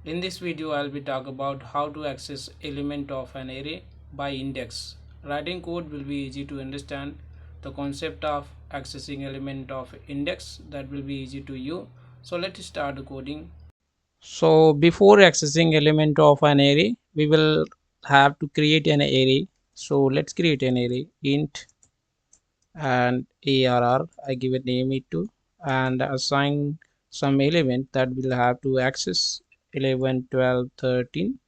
In this video, I'll be talk about how to access element of an array by index. Writing code will be easy to understand. The concept of accessing element of index that will be easy to you. So let's start the coding. So before accessing element of an array, we will have to create an array. So let's create an array int and arr. I give a name it to and assign some element that will have to access 11, 12, 13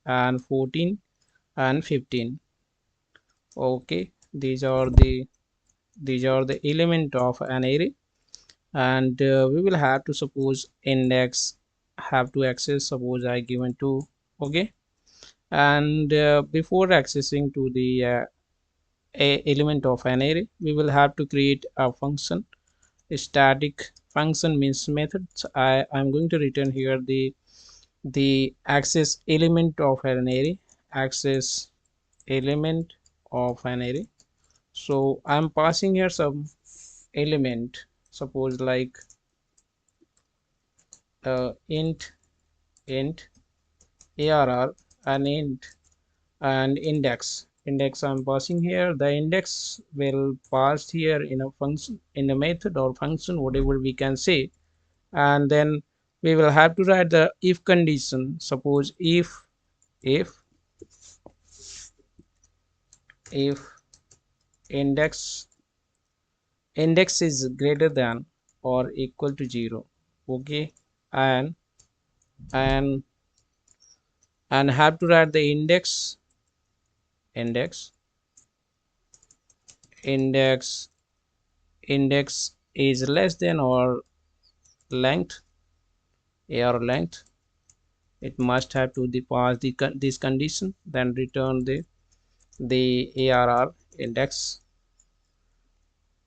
and 14 and 15. Okay, these are the element of an array, and we will have to suppose index have to access, suppose I given 2. Okay, and before accessing to the element of an array, we will have to create a function. A static function means methods. I'm going to return here the access element of an array, access element of an array. So I'm passing here some element, suppose like int arr and int and index I'm passing here. The index will pass here in a function, in a method or function, whatever we can say. And then we will have to write the if condition. Suppose if index index is greater than or equal to 0. Okay, and and have to write the index index index is less than or length length. It must have to the pass this condition, then return the arr index.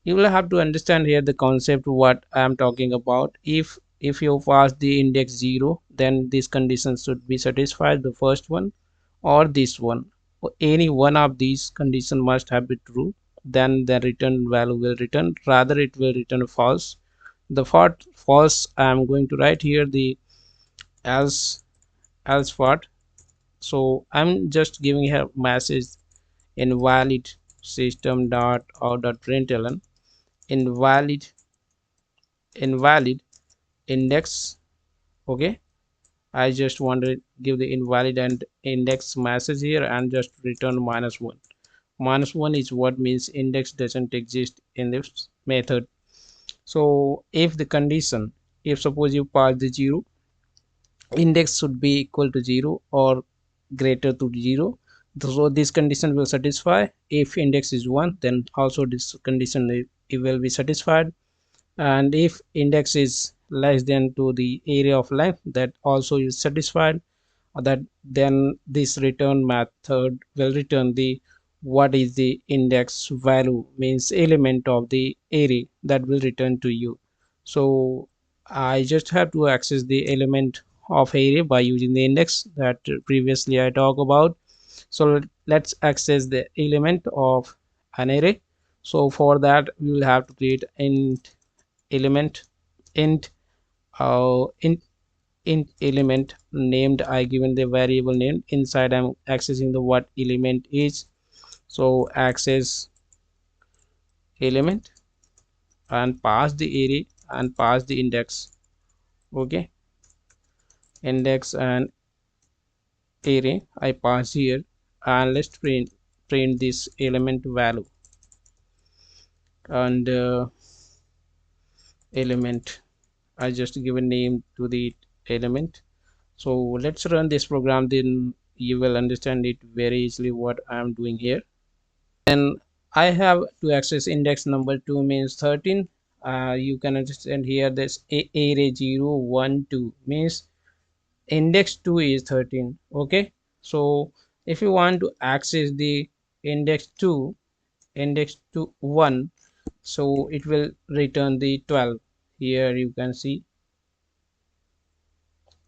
You will have to understand here the concept what I am talking about. If you pass the index 0, then this condition should be satisfied, the first one or this one, or any one of these condition must have been true. Then the return value will return, rather it will return false. The false I am going to write here the else part. So I'm just giving here message invalid system dot out dot println invalid index. Okay, I just want to give the invalid and index message here and just return -1. -1 is what means index doesn't exist in this method. So if the condition, if suppose you pass the 0, index should be equal to 0 or greater to 0, so this condition will satisfy. If index is 1, then also this condition it will be satisfied. And if index is less than to the area of length, that also is satisfied. That then this return method will return the what is the index value, means element of the array, that will return to you. So I just have to access the element of array by using the index that previously I talked about. So let's access the element of an array. So for that we will have to create int element int int int element named, I given the variable name. Inside I'm accessing the what element is. So access element and pass the array and pass the index. Okay, index and array I pass here, and let's print this element value and element. I just give a name to the element. So let's run this program, then you will understand it very easily what I am doing here. Then I have to access index number 2 means 13. You can understand here this array 0 1 2 means index 2 is 13. Okay, so if you want to access the index 2 1, so it will return the 12. Here you can see,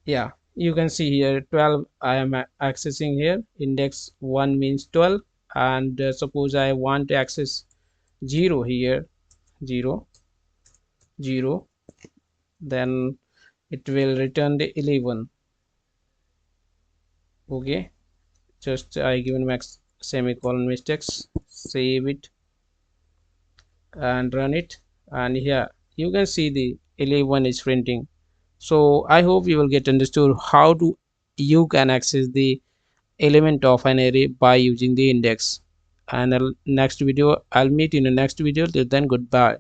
yeah, you can see here 12 I am accessing here. Index 1 means 12, and suppose I want to access 0 here, 0 0, then it will return the 11. Okay, just I given max semicolon mistakes, save it and run it, and here you can see the 11 is printing. So I hope you will get understood how to you can access the element of an array by using the index. And next video I'll meet in the next video. Till then, goodbye.